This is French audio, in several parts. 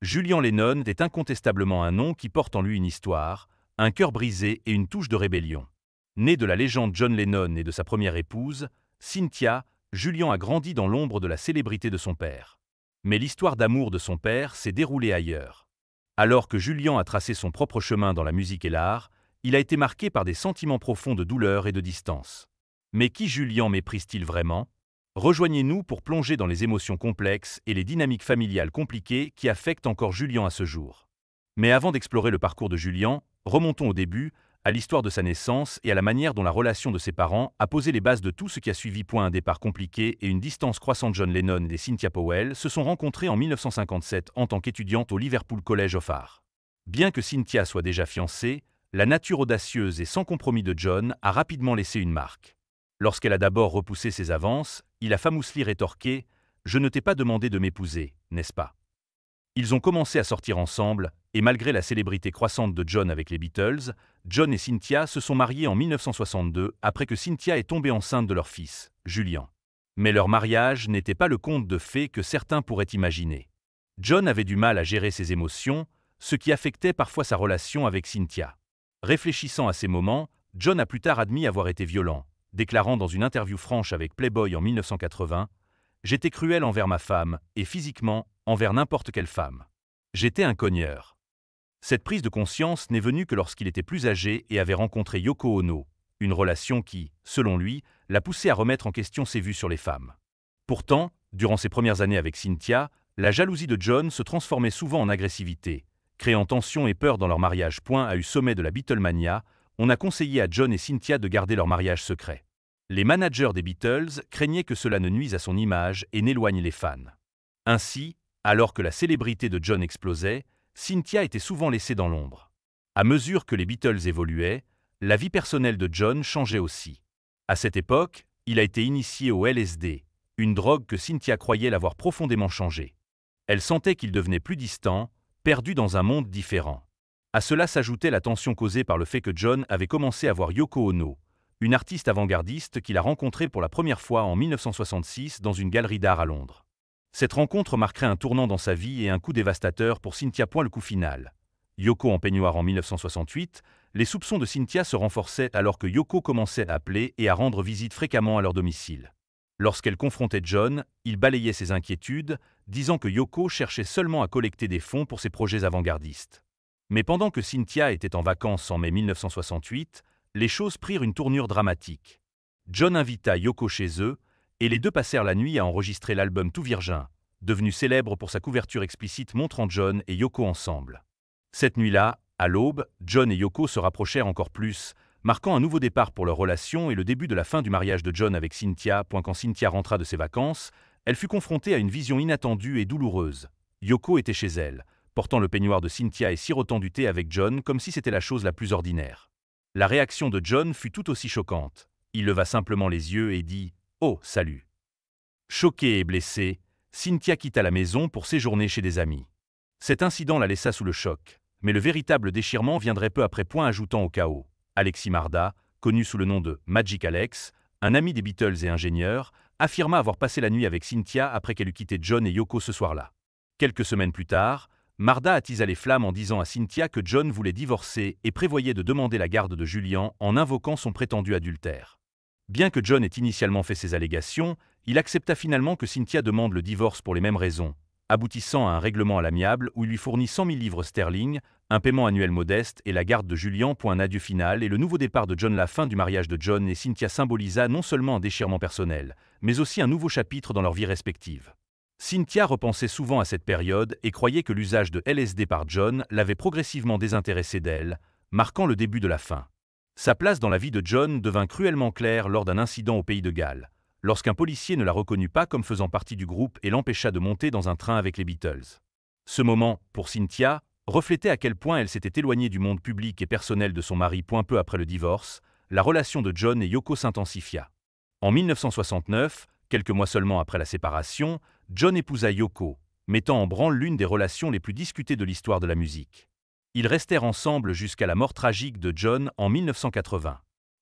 Julian Lennon est incontestablement un nom qui porte en lui une histoire, un cœur brisé et une touche de rébellion. Né de la légende John Lennon et de sa première épouse, Cynthia, Julian a grandi dans l'ombre de la célébrité de son père. Mais l'histoire d'amour de son père s'est déroulée ailleurs. Alors que Julian a tracé son propre chemin dans la musique et l'art, il a été marqué par des sentiments profonds de douleur et de distance. Mais qui Julian méprise-t-il vraiment ? Rejoignez-nous pour plonger dans les émotions complexes et les dynamiques familiales compliquées qui affectent encore Julian à ce jour. Mais avant d'explorer le parcours de Julian, remontons au début, à l'histoire de sa naissance et à la manière dont la relation de ses parents a posé les bases de tout ce qui a suivi. Un départ compliqué et une distance croissante. John Lennon et Cynthia Powell se sont rencontrés en 1957 en tant qu'étudiantes au Liverpool College of Art. Bien que Cynthia soit déjà fiancée, la nature audacieuse et sans compromis de John a rapidement laissé une marque. Lorsqu'elle a d'abord repoussé ses avances, il a famously rétorqué « Je ne t'ai pas demandé de m'épouser, n'est-ce pas ?» Ils ont commencé à sortir ensemble, et malgré la célébrité croissante de John avec les Beatles, John et Cynthia se sont mariés en 1962 après que Cynthia est tombée enceinte de leur fils, Julian. Mais leur mariage n'était pas le conte de fées que certains pourraient imaginer. John avait du mal à gérer ses émotions, ce qui affectait parfois sa relation avec Cynthia. Réfléchissant à ces moments, John a plus tard admis avoir été violent, déclarant dans une interview franche avec Playboy en 1980 « J'étais cruel envers ma femme, et physiquement, envers n'importe quelle femme. J'étais un cogneur. » Cette prise de conscience n'est venue que lorsqu'il était plus âgé et avait rencontré Yoko Ono, une relation qui, selon lui, l'a poussé à remettre en question ses vues sur les femmes. Pourtant, durant ses premières années avec Cynthia, la jalousie de John se transformait souvent en agressivité, créant tension et peur dans leur mariage. À eu sommet de la Beatlemania, on a conseillé à John et Cynthia de garder leur mariage secret. Les managers des Beatles craignaient que cela ne nuise à son image et n'éloigne les fans. Ainsi, alors que la célébrité de John explosait, Cynthia était souvent laissée dans l'ombre. À mesure que les Beatles évoluaient, la vie personnelle de John changeait aussi. À cette époque, il a été initié au LSD, une drogue que Cynthia croyait l'avoir profondément changé. Elle sentait qu'il devenait plus distant, perdu dans un monde différent. À cela s'ajoutait la tension causée par le fait que John avait commencé à voir Yoko Ono, une artiste avant-gardiste qu'il a rencontrée pour la première fois en 1966 dans une galerie d'art à Londres. Cette rencontre marquerait un tournant dans sa vie et un coup dévastateur pour Cynthia. Le coup final. Yoko en peignoir en 1968, les soupçons de Cynthia se renforçaient alors que Yoko commençait à appeler et à rendre visite fréquemment à leur domicile. Lorsqu'elle confrontait John, il balayait ses inquiétudes, disant que Yoko cherchait seulement à collecter des fonds pour ses projets avant-gardistes. Mais pendant que Cynthia était en vacances en mai 1968, les choses prirent une tournure dramatique. John invita Yoko chez eux, et les deux passèrent la nuit à enregistrer l'album Tout Virgin, devenu célèbre pour sa couverture explicite montrant John et Yoko ensemble. Cette nuit-là, à l'aube, John et Yoko se rapprochèrent encore plus, marquant un nouveau départ pour leur relation et le début de la fin du mariage de John avec Cynthia. Quand Cynthia rentra de ses vacances, elle fut confrontée à une vision inattendue et douloureuse. Yoko était chez elle, portant le peignoir de Cynthia et sirotant du thé avec John comme si c'était la chose la plus ordinaire. La réaction de John fut tout aussi choquante. Il leva simplement les yeux et dit « Oh, salut !» Choquée et blessée, Cynthia quitta la maison pour séjourner chez des amis. Cet incident la laissa sous le choc, mais le véritable déchirement viendrait peu après. Ajoutant au chaos, Alexis Marda, connu sous le nom de Magic Alex, un ami des Beatles et ingénieur, affirma avoir passé la nuit avec Cynthia après qu'elle eut quitté John et Yoko ce soir-là. Quelques semaines plus tard, Marda attisa les flammes en disant à Cynthia que John voulait divorcer et prévoyait de demander la garde de Julian en invoquant son prétendu adultère. Bien que John ait initialement fait ses allégations, il accepta finalement que Cynthia demande le divorce pour les mêmes raisons, aboutissant à un règlement à l'amiable où il lui fournit 100 000 livres sterling, un paiement annuel modeste et la garde de Julian. Un adieu final et le nouveau départ de John. La fin du mariage de John et Cynthia symbolisa non seulement un déchirement personnel, mais aussi un nouveau chapitre dans leur vie respective. Cynthia repensait souvent à cette période et croyait que l'usage de LSD par John l'avait progressivement désintéressée d'elle, marquant le début de la fin. Sa place dans la vie de John devint cruellement claire lors d'un incident au pays de Galles, lorsqu'un policier ne la reconnut pas comme faisant partie du groupe et l'empêcha de monter dans un train avec les Beatles. Ce moment, pour Cynthia, reflétait à quel point elle s'était éloignée du monde public et personnel de son mari. Peu après le divorce, la relation de John et Yoko s'intensifia. En 1969, quelques mois seulement après la séparation, John épousa Yoko, mettant en branle l'une des relations les plus discutées de l'histoire de la musique. Ils restèrent ensemble jusqu'à la mort tragique de John en 1980.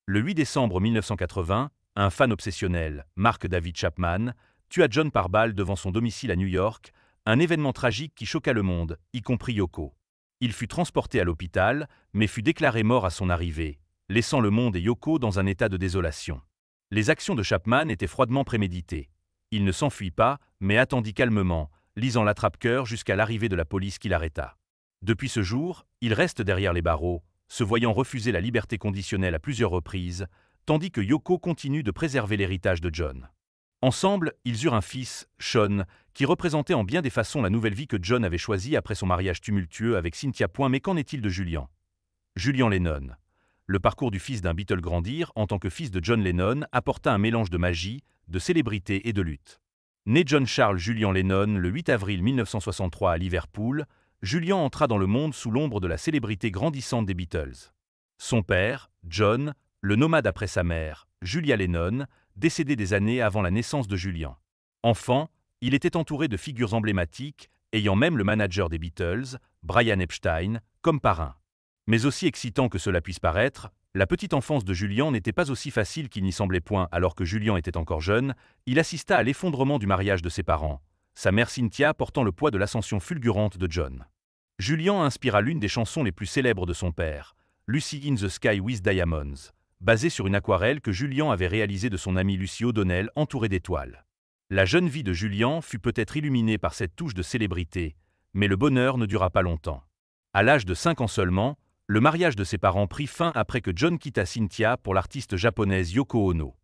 Le 8 décembre 1980, un fan obsessionnel, Mark David Chapman, tua John par balle devant son domicile à New York, un événement tragique qui choqua le monde, y compris Yoko. Il fut transporté à l'hôpital, mais fut déclaré mort à son arrivée, laissant le monde et Yoko dans un état de désolation. Les actions de Chapman étaient froidement préméditées. Il ne s'enfuit pas, mais attendit calmement, lisant l'attrape-cœur jusqu'à l'arrivée de la police qui l'arrêta. Depuis ce jour, il reste derrière les barreaux, se voyant refuser la liberté conditionnelle à plusieurs reprises, tandis que Yoko continue de préserver l'héritage de John. Ensemble, ils eurent un fils, Sean, qui représentait en bien des façons la nouvelle vie que John avait choisie après son mariage tumultueux avec Cynthia. Mais qu'en est-il de Julian? Julian Lennon. Le parcours du fils d'un Beatle grandir en tant que fils de John Lennon apporta un mélange de magie, de célébrité et de lutte. Né John Charles Julian Lennon le 8 avril 1963 à Liverpool, Julian entra dans le monde sous l'ombre de la célébrité grandissante des Beatles. Son père, John, le nomade après sa mère, Julia Lennon, décédé des années avant la naissance de Julian. Enfant, il était entouré de figures emblématiques, ayant même le manager des Beatles, Brian Epstein, comme parrain. Mais aussi excitant que cela puisse paraître, la petite enfance de Julian n'était pas aussi facile qu'il n'y semblait point. Alors que Julian était encore jeune, il assista à l'effondrement du mariage de ses parents, sa mère Cynthia portant le poids de l'ascension fulgurante de John. Julian inspira l'une des chansons les plus célèbres de son père, Lucy in the Sky with Diamonds, basée sur une aquarelle que Julian avait réalisée de son ami Lucy O'Donnell entourée d'étoiles. La jeune vie de Julian fut peut-être illuminée par cette touche de célébrité, mais le bonheur ne dura pas longtemps. À l'âge de 5 ans seulement, le mariage de ses parents prit fin après que John quitta Cynthia pour l'artiste japonaise Yoko Ono.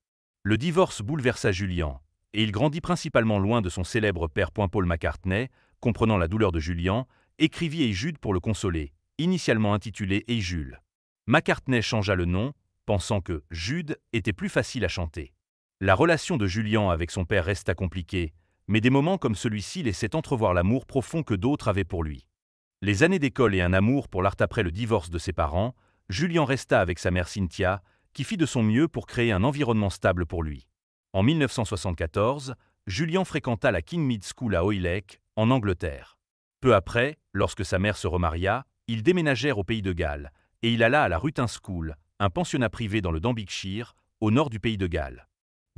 Le divorce bouleversa Julian, et il grandit principalement loin de son célèbre père. Paul McCartney, comprenant la douleur de Julian, écrivit Hey Jude pour le consoler, initialement intitulé Hey Jules. McCartney changea le nom, pensant que Jude était plus facile à chanter. La relation de Julian avec son père resta compliquée, mais des moments comme celui-ci laissaient entrevoir l'amour profond que d'autres avaient pour lui. Les années d'école et un amour pour l'art après le divorce de ses parents, Julian resta avec sa mère Cynthia, qui fit de son mieux pour créer un environnement stable pour lui. En 1974, Julian fréquenta la King Mid School à Hoylake, en Angleterre. Peu après, lorsque sa mère se remaria, ils déménagèrent au Pays de Galles, et il alla à la Rutin School, un pensionnat privé dans le Denbighshire, au nord du Pays de Galles.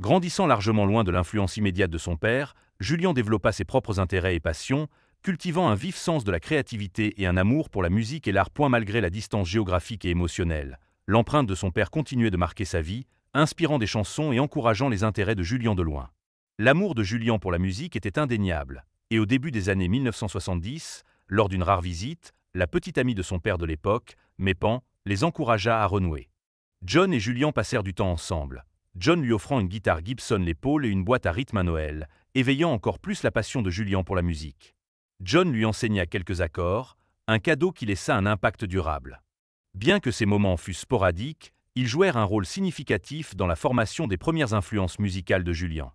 Grandissant largement loin de l'influence immédiate de son père, Julian développa ses propres intérêts et passions, cultivant un vif sens de la créativité et un amour pour la musique et l'art. Malgré la distance géographique et émotionnelle, l'empreinte de son père continuait de marquer sa vie, inspirant des chansons et encourageant les intérêts de Julian de loin. L'amour de Julian pour la musique était indéniable, et au début des années 1970, lors d'une rare visite, la petite amie de son père de l'époque, Mépan, les encouragea à renouer. John et Julian passèrent du temps ensemble, John lui offrant une guitare Gibson Les Paul et une boîte à rythme à Noël, éveillant encore plus la passion de Julian pour la musique. John lui enseigna quelques accords, un cadeau qui laissa un impact durable. Bien que ces moments fussent sporadiques, ils jouèrent un rôle significatif dans la formation des premières influences musicales de Julian.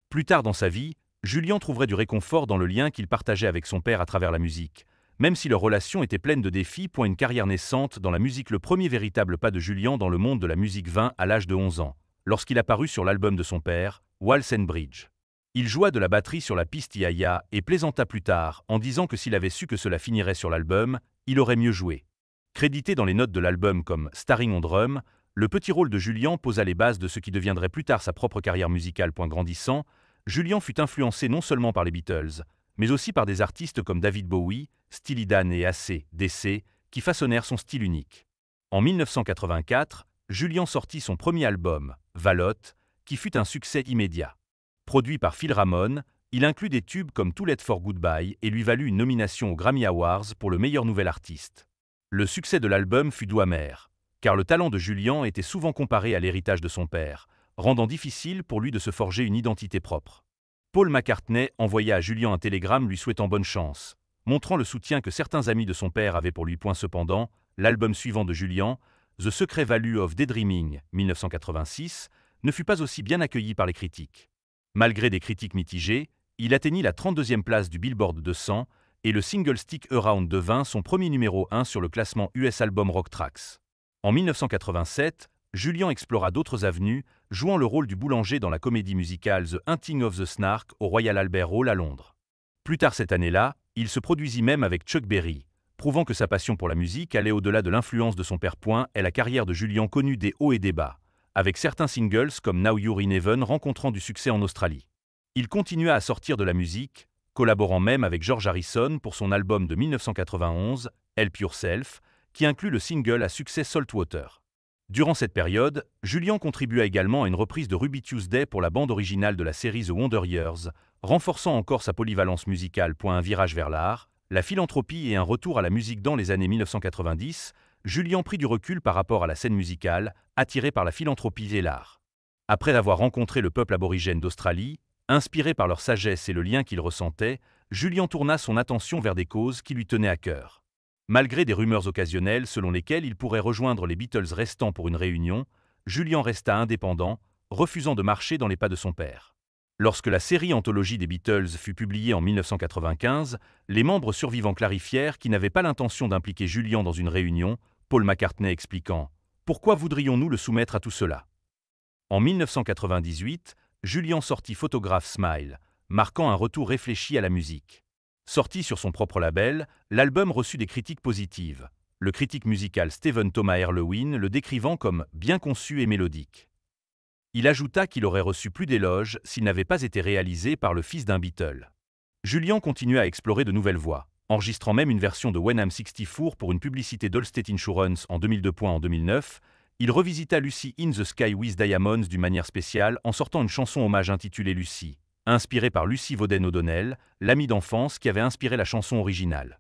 Plus tard dans sa vie, Julian trouverait du réconfort dans le lien qu'il partageait avec son père à travers la musique, même si leur relation était pleine de défis. Une carrière naissante dans la musique. Le premier véritable pas de Julian dans le monde de la musique vint à l'âge de 11 ans, lorsqu'il apparut sur l'album de son père, Walls and Bridge. Il joua de la batterie sur la piste Ya-Ya et plaisanta plus tard en disant que s'il avait su que cela finirait sur l'album, il aurait mieux joué. Crédité dans les notes de l'album comme Starring on Drum, le petit rôle de Julian posa les bases de ce qui deviendrait plus tard sa propre carrière musicale. Grandissant, Julian fut influencé non seulement par les Beatles, mais aussi par des artistes comme David Bowie, Steely Dan et AC/DC, qui façonnèrent son style unique. En 1984, Julian sortit son premier album, Valotte, qui fut un succès immédiat. Produit par Phil Ramone, il inclut des tubes comme Too Late for Goodbye et lui valut une nomination aux Grammy Awards pour le meilleur nouvel artiste. Le succès de l'album fut doux amer, car le talent de Julian était souvent comparé à l'héritage de son père, rendant difficile pour lui de se forger une identité propre. Paul McCartney envoya à Julian un télégramme lui souhaitant bonne chance, montrant le soutien que certains amis de son père avaient pour lui. Cependant, l'album suivant de Julian, The Secret Value of Daydreaming, 1986, ne fut pas aussi bien accueilli par les critiques. Malgré des critiques mitigées, il atteignit la 32e place du Billboard 200 et le single Stick Around devint son premier numéro 1 sur le classement US Album Rock Tracks. En 1987, Julian explora d'autres avenues, jouant le rôle du boulanger dans la comédie musicale The Hunting of the Snark au Royal Albert Hall à Londres. Plus tard cette année-là, il se produisit même avec Chuck Berry, prouvant que sa passion pour la musique allait au-delà de l'influence de son père. Et la carrière de Julian connut des hauts et des bas, avec certains singles comme Now You're in Heaven rencontrant du succès en Australie. Il continua à sortir de la musique, collaborant même avec George Harrison pour son album de 1991, Help Yourself, qui inclut le single à succès Saltwater. Durant cette période, Julian contribua également à une reprise de Ruby Tuesday pour la bande originale de la série The Wonder Years, renforçant encore sa polyvalence musicale. Un virage vers l'art, la philanthropie et un retour à la musique dans les années 1990, Julian prit du recul par rapport à la scène musicale, attiré par la philanthropie et l'art. Après avoir rencontré le peuple aborigène d'Australie, inspiré par leur sagesse et le lien qu'il ressentait, Julian tourna son attention vers des causes qui lui tenaient à cœur. Malgré des rumeurs occasionnelles selon lesquelles il pourrait rejoindre les Beatles restant pour une réunion, Julian resta indépendant, refusant de marcher dans les pas de son père. Lorsque la série anthologie des Beatles fut publiée en 1995, les membres survivants clarifièrent qu'ils n'avaient pas l'intention d'impliquer Julian dans une réunion, Paul McCartney expliquant « Pourquoi voudrions-nous le soumettre à tout cela ?» En 1998, Julian sortit Photograph Smile, marquant un retour réfléchi à la musique. Sorti sur son propre label, l'album reçut des critiques positives, le critique musical Stephen Thomas Erlewine le décrivant comme « bien conçu et mélodique ». Il ajouta qu'il aurait reçu plus d'éloges s'il n'avait pas été réalisé par le fils d'un Beatle. Julian continua à explorer de nouvelles voies, enregistrant même une version de When I'm 64 pour une publicité d'Allstate Insurance en 2002. En 2009, il revisita Lucy in the Sky with Diamonds d'une manière spéciale en sortant une chanson hommage intitulée Lucy, inspirée par Lucy Vauden O'Donnell, l'amie d'enfance qui avait inspiré la chanson originale.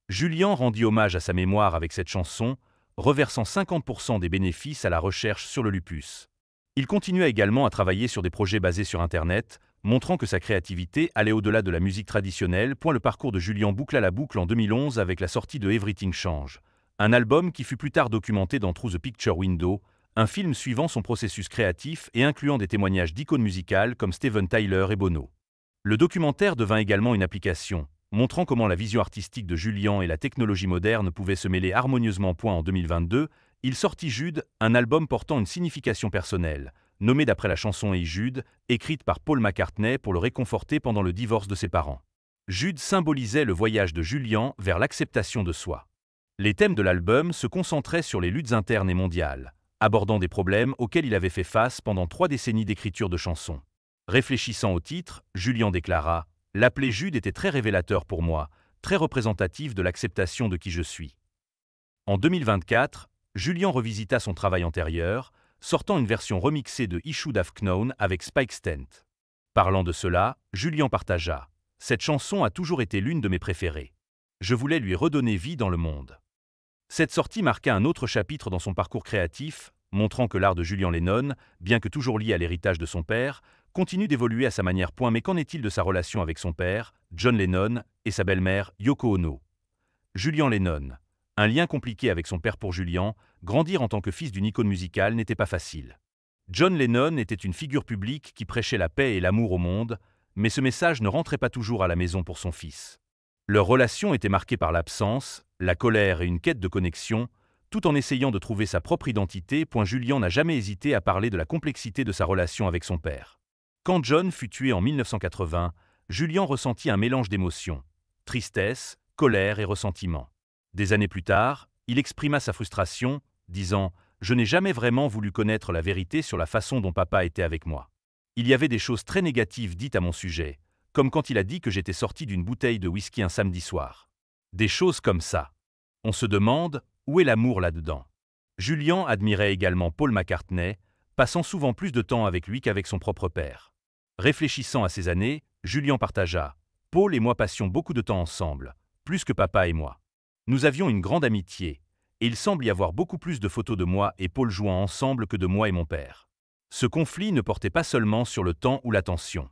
Julian rendit hommage à sa mémoire avec cette chanson, reversant 50% des bénéfices à la recherche sur le lupus. Il continua également à travailler sur des projets basés sur Internet, montrant que sa créativité allait au-delà de la musique traditionnelle. Le parcours de Julian boucla la boucle en 2011 avec la sortie de Everything Change, un album qui fut plus tard documenté dans Through the Picture Window, un film suivant son processus créatif et incluant des témoignages d'icônes musicales comme Steven Tyler et Bono. Le documentaire devint également une application, montrant comment la vision artistique de Julian et la technologie moderne pouvaient se mêler harmonieusement. En 2022, il sortit Jude, un album portant une signification personnelle, nommé d'après la chanson Hey Jude, écrite par Paul McCartney pour le réconforter pendant le divorce de ses parents. Jude symbolisait le voyage de Julian vers l'acceptation de soi. Les thèmes de l'album se concentraient sur les luttes internes et mondiales, abordant des problèmes auxquels il avait fait face pendant 3 décennies d'écriture de chansons. Réfléchissant au titre, Julian déclara « L'appeler Jude était très révélateur pour moi, très représentatif de l'acceptation de qui je suis. » En 2024, Julian revisita son travail antérieur, sortant une version remixée de I Should Have Known avec Spike Stent. Parlant de cela, Julian partagea « Cette chanson a toujours été l'une de mes préférées. Je voulais lui redonner vie dans le monde. » Cette sortie marqua un autre chapitre dans son parcours créatif, montrant que l'art de Julian Lennon, bien que toujours lié à l'héritage de son père, continue d'évoluer à sa manière. Mais qu'en est-il de sa relation avec son père, John Lennon, et sa belle-mère, Yoko Ono? Julian Lennon. Un lien compliqué avec son père. Pour Julian, grandir en tant que fils d'une icône musicale n'était pas facile. John Lennon était une figure publique qui prêchait la paix et l'amour au monde, mais ce message ne rentrait pas toujours à la maison pour son fils. Leur relation était marquée par l'absence, la colère et une quête de connexion, tout en essayant de trouver sa propre identité. Julian n'a jamais hésité à parler de la complexité de sa relation avec son père. Quand John fut tué en 1980, Julian ressentit un mélange d'émotions, tristesse, colère et ressentiment. Des années plus tard, il exprima sa frustration, disant « Je n'ai jamais vraiment voulu connaître la vérité sur la façon dont papa était avec moi. Il y avait des choses très négatives dites à mon sujet, comme quand il a dit que j'étais sorti d'une bouteille de whisky un samedi soir. Des choses comme ça. On se demande, où est l'amour là-dedans ?» Julian admirait également Paul McCartney, passant souvent plus de temps avec lui qu'avec son propre père. Réfléchissant à ces années, Julian partagea « Paul et moi passions beaucoup de temps ensemble, plus que papa et moi. Nous avions une grande amitié, et il semble y avoir beaucoup plus de photos de moi et Paul jouant ensemble que de moi et mon père. » Ce conflit ne portait pas seulement sur le temps ou l'attention.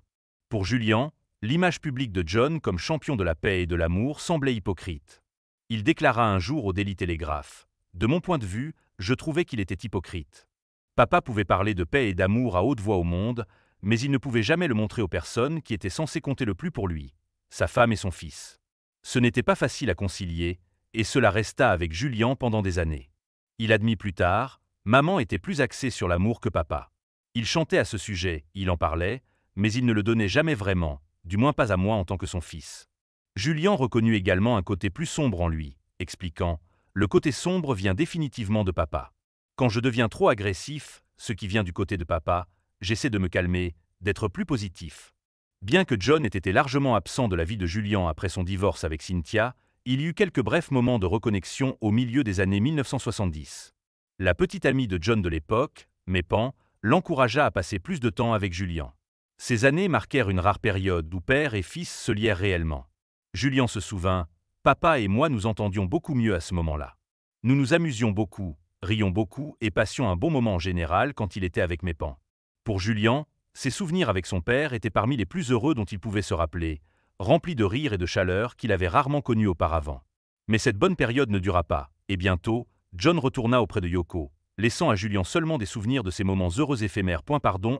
Pour Julian, l'image publique de John comme champion de la paix et de l'amour semblait hypocrite. Il déclara un jour au Daily Telegraph « De mon point de vue, je trouvais qu'il était hypocrite. Papa pouvait parler de paix et d'amour à haute voix au monde, mais il ne pouvait jamais le montrer aux personnes qui étaient censées compter le plus pour lui, sa femme et son fils. Ce n'était pas facile à concilier, et cela resta avec Julian pendant des années. Il admit plus tard, maman était plus axée sur l'amour que papa. Il chantait à ce sujet, il en parlait, mais il ne le donnait jamais vraiment, du moins pas à moi en tant que son fils. Julian reconnut également un côté plus sombre en lui, expliquant « Le côté sombre vient définitivement de papa. Quand je deviens trop agressif, ce qui vient du côté de papa, j'essaie de me calmer, d'être plus positif. » Bien que John ait été largement absent de la vie de Julian après son divorce avec Cynthia, il y eut quelques brefs moments de reconnexion au milieu des années 1970. La petite amie de John de l'époque, Mepan, l'encouragea à passer plus de temps avec Julian. Ces années marquèrent une rare période où père et fils se lièrent réellement. Julian se souvint, « Papa et moi nous entendions beaucoup mieux à ce moment-là. Nous nous amusions beaucoup, rions beaucoup et passions un bon moment en général quand il était avec Mepan. » Pour Julian, ses souvenirs avec son père étaient parmi les plus heureux dont il pouvait se rappeler, remplis de rire et de chaleur qu'il avait rarement connus auparavant. Mais cette bonne période ne dura pas, et bientôt, John retourna auprès de Yoko, laissant à Julian seulement des souvenirs de ces moments heureux éphémères.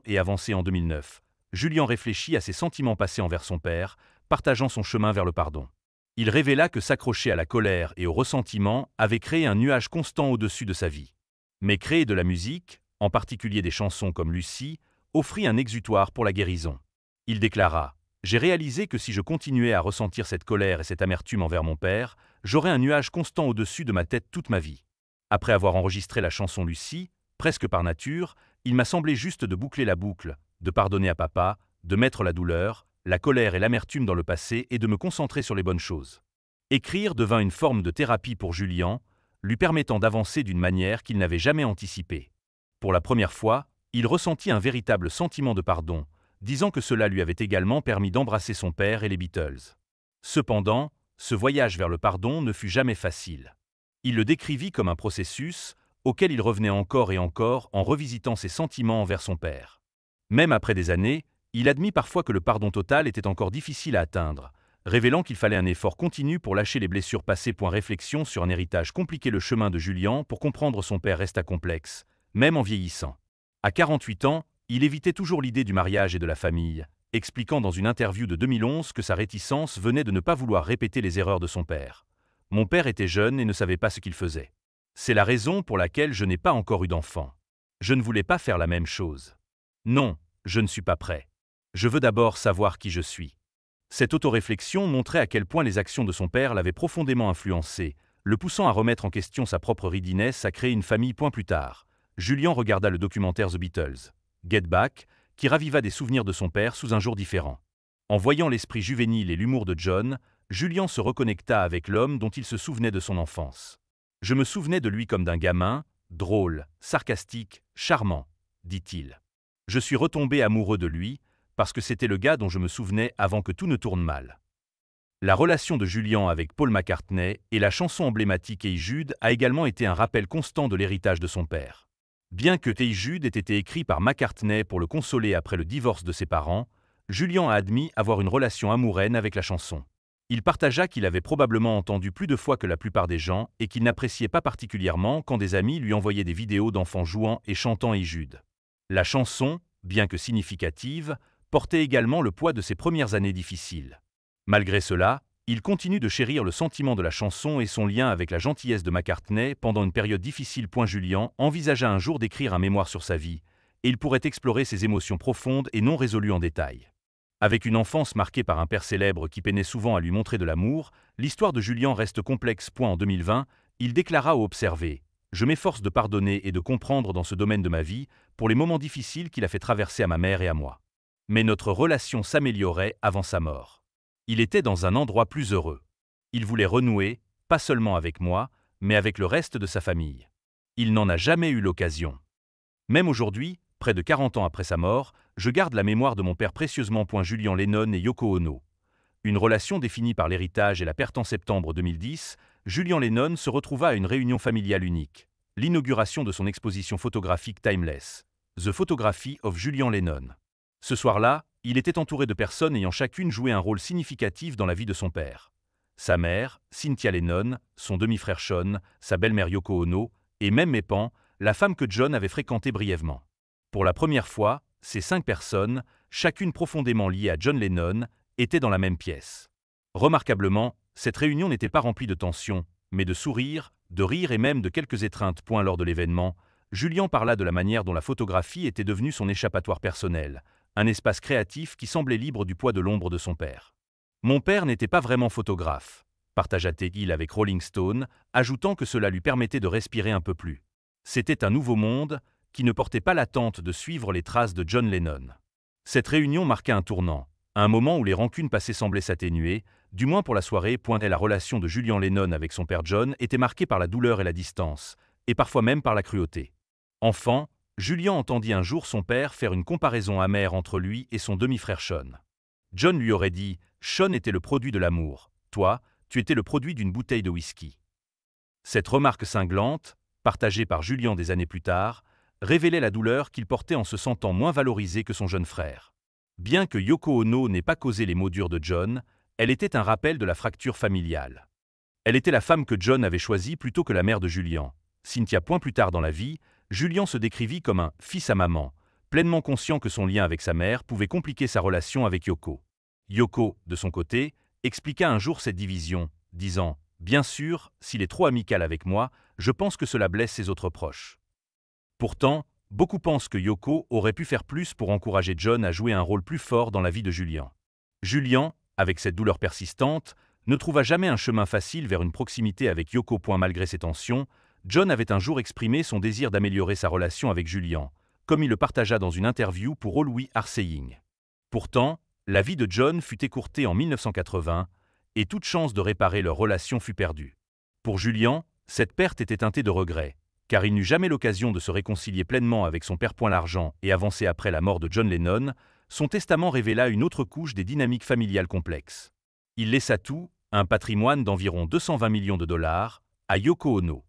Et avancé en 2009. Julian réfléchit à ses sentiments passés envers son père, partageant son chemin vers le pardon. Il révéla que s'accrocher à la colère et au ressentiment avait créé un nuage constant au-dessus de sa vie. Mais créer de la musique, en particulier des chansons comme Lucie, offrit un exutoire pour la guérison. Il déclara « J'ai réalisé que si je continuais à ressentir cette colère et cette amertume envers mon père, j'aurais un nuage constant au-dessus de ma tête toute ma vie. » Après avoir enregistré la chanson Lucie, presque par nature, il m'a semblé juste de boucler la boucle, de pardonner à papa, de mettre la douleur, la colère et l'amertume dans le passé et de me concentrer sur les bonnes choses. Écrire devint une forme de thérapie pour Julian, lui permettant d'avancer d'une manière qu'il n'avait jamais anticipée. Pour la première fois, il ressentit un véritable sentiment de pardon, disant que cela lui avait également permis d'embrasser son père et les Beatles. Cependant, ce voyage vers le pardon ne fut jamais facile. Il le décrivit comme un processus auquel il revenait encore et encore en revisitant ses sentiments envers son père. Même après des années, il admit parfois que le pardon total était encore difficile à atteindre, révélant qu'il fallait un effort continu pour lâcher les blessures passées. Réflexion sur un héritage compliqué. Le chemin de Julian pour comprendre son père resta complexe, même en vieillissant. À 48 ans, il évitait toujours l'idée du mariage et de la famille, expliquant dans une interview de 2011 que sa réticence venait de ne pas vouloir répéter les erreurs de son père. « Mon père était jeune et ne savait pas ce qu'il faisait. C'est la raison pour laquelle je n'ai pas encore eu d'enfant. Je ne voulais pas faire la même chose. Non, je ne suis pas prêt. Je veux d'abord savoir qui je suis. » Cette autoréflexion montrait à quel point les actions de son père l'avaient profondément influencé, le poussant à remettre en question sa propre readiness à créer une famille. Plus tard, Julian regarda le documentaire The Beatles, Get Back, qui raviva des souvenirs de son père sous un jour différent. En voyant l'esprit juvénile et l'humour de John, Julian se reconnecta avec l'homme dont il se souvenait de son enfance. « Je me souvenais de lui comme d'un gamin, drôle, sarcastique, charmant, dit-il. Je suis retombé amoureux de lui, parce que c'était le gars dont je me souvenais avant que tout ne tourne mal. » La relation de Julian avec Paul McCartney et la chanson emblématique Hey Jude a également été un rappel constant de l'héritage de son père. Bien que Hey Jude ait été écrit par McCartney pour le consoler après le divorce de ses parents, Julian a admis avoir une relation amoureuse avec la chanson. Il partagea qu'il avait probablement entendu plus de fois que la plupart des gens et qu'il n'appréciait pas particulièrement quand des amis lui envoyaient des vidéos d'enfants jouant et chantant Hey Jude. La chanson, bien que significative, portait également le poids de ses premières années difficiles. Malgré cela, il continue de chérir le sentiment de la chanson et son lien avec la gentillesse de McCartney pendant une période difficile. Julian envisagea un jour d'écrire un mémoire sur sa vie, et il pourrait explorer ses émotions profondes et non résolues en détail. Avec une enfance marquée par un père célèbre qui peinait souvent à lui montrer de l'amour, l'histoire de Julian reste complexe. En 2020, il déclara au Observer « Je m'efforce de pardonner et de comprendre dans ce domaine de ma vie pour les moments difficiles qu'il a fait traverser à ma mère et à moi. Mais notre relation s'améliorait avant sa mort. Il était dans un endroit plus heureux. Il voulait renouer, pas seulement avec moi, mais avec le reste de sa famille. Il n'en a jamais eu l'occasion. Même aujourd'hui, près de 40 ans après sa mort, je garde la mémoire de mon père précieusement. Julian Lennon et Yoko Ono. Une relation définie par l'héritage et la perte. En septembre 2010, Julian Lennon se retrouva à une réunion familiale unique, l'inauguration de son exposition photographique Timeless, The Photography of Julian Lennon. Ce soir-là, il était entouré de personnes ayant chacune joué un rôle significatif dans la vie de son père. Sa mère, Cynthia Lennon, son demi-frère Sean, sa belle-mère Yoko Ono, et même Mepan, la femme que John avait fréquentée brièvement. Pour la première fois, ces 5 personnes, chacune profondément liée à John Lennon, étaient dans la même pièce. Remarquablement, cette réunion n'était pas remplie de tension, mais de sourires, de rires et même de quelques étreintes. Lors de l'événement, Julian parla de la manière dont la photographie était devenue son échappatoire personnel, un espace créatif qui semblait libre du poids de l'ombre de son père. « Mon père n'était pas vraiment photographe », partagea-t-il avec Rolling Stone, ajoutant que cela lui permettait de respirer un peu plus. C'était un nouveau monde qui ne portait pas l'attente de suivre les traces de John Lennon. Cette réunion marqua un tournant, À un moment où les rancunes passées semblaient s'atténuer, du moins pour la soirée, la relation de Julian Lennon avec son père John était marquée par la douleur et la distance, et parfois même par la cruauté. Enfant, Julian entendit un jour son père faire une comparaison amère entre lui et son demi-frère Sean. John lui aurait dit « Sean était le produit de l'amour, toi, tu étais le produit d'une bouteille de whisky ». Cette remarque cinglante, partagée par Julian des années plus tard, révélait la douleur qu'il portait en se sentant moins valorisé que son jeune frère. Bien que Yoko Ono n'ait pas causé les mots durs de John, elle était un rappel de la fracture familiale. Elle était la femme que John avait choisie plutôt que la mère de Julian. Cynthia, point plus tard dans la vie, Julian se décrivit comme un « fils à maman », pleinement conscient que son lien avec sa mère pouvait compliquer sa relation avec Yoko. Yoko, de son côté, expliqua un jour cette division, disant « Bien sûr, s'il est trop amical avec moi, je pense que cela blesse ses autres proches. » Pourtant, beaucoup pensent que Yoko aurait pu faire plus pour encourager John à jouer un rôle plus fort dans la vie de Julian. Julian, avec cette douleur persistante, ne trouva jamais un chemin facile vers une proximité avec Yoko. Malgré ces tensions, John avait un jour exprimé son désir d'améliorer sa relation avec Julian, comme il le partagea dans une interview pour All We Are Saying. Pourtant, la vie de John fut écourtée en 1980, et toute chance de réparer leur relation fut perdue. Pour Julian, cette perte était teintée de regret, car il n'eut jamais l'occasion de se réconcilier pleinement avec son père. L'argent et avancé après la mort de John Lennon, son testament révéla une autre couche des dynamiques familiales complexes. Il laissa tout, un patrimoine d'environ 220 millions de dollars, à Yoko Ono.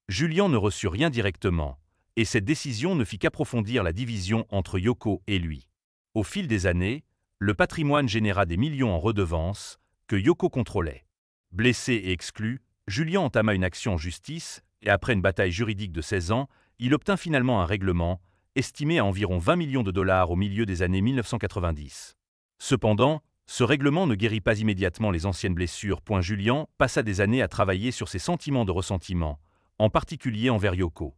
Julian ne reçut rien directement, et cette décision ne fit qu'approfondir la division entre Yoko et lui. Au fil des années, le patrimoine généra des millions en redevances que Yoko contrôlait. Blessé et exclu, Julian entama une action en justice, et après une bataille juridique de 16 ans, il obtint finalement un règlement, estimé à environ 20 millions de dollars au milieu des années 1990. Cependant, ce règlement ne guérit pas immédiatement les anciennes blessures. Julian passa des années à travailler sur ses sentiments de ressentiment, en particulier envers Yoko.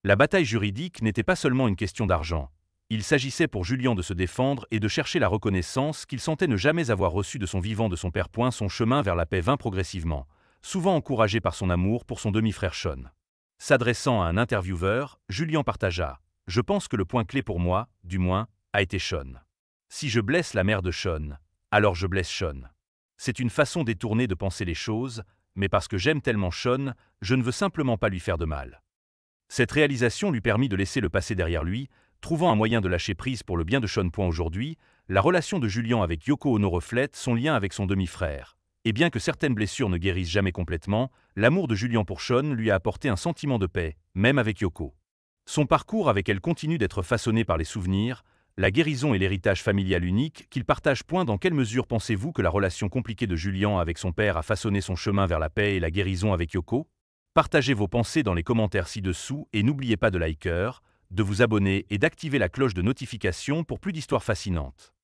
La bataille juridique n'était pas seulement une question d'argent. Il s'agissait pour Julian de se défendre et de chercher la reconnaissance qu'il sentait ne jamais avoir reçue de son vivant de son père. Son chemin vers la paix vint progressivement, souvent encouragé par son amour pour son demi-frère Sean. S'adressant à un intervieweur, Julian partagea « Je pense que le point clé pour moi, du moins, a été Sean. Si je blesse la mère de Sean, alors je blesse Sean. C'est une façon détournée de penser les choses, mais parce que j'aime tellement Sean, je ne veux simplement pas lui faire de mal. » Cette réalisation lui permit de laisser le passé derrière lui, trouvant un moyen de lâcher prise pour le bien de Sean. Aujourd'hui, la relation de Julian avec Yoko Ono reflète son lien avec son demi-frère. Et bien que certaines blessures ne guérissent jamais complètement, l'amour de Julian pour Sean lui a apporté un sentiment de paix, même avec Yoko. Son parcours avec elle continue d'être façonné par les souvenirs, la guérison et l'héritage familial unique qu'il partage. Dans quelle mesure pensez-vous que la relation compliquée de Julian avec son père a façonné son chemin vers la paix et la guérison avec Yoko? Partagez vos pensées dans les commentaires ci-dessous et n'oubliez pas de liker, de vous abonner et d'activer la cloche de notification pour plus d'histoires fascinantes.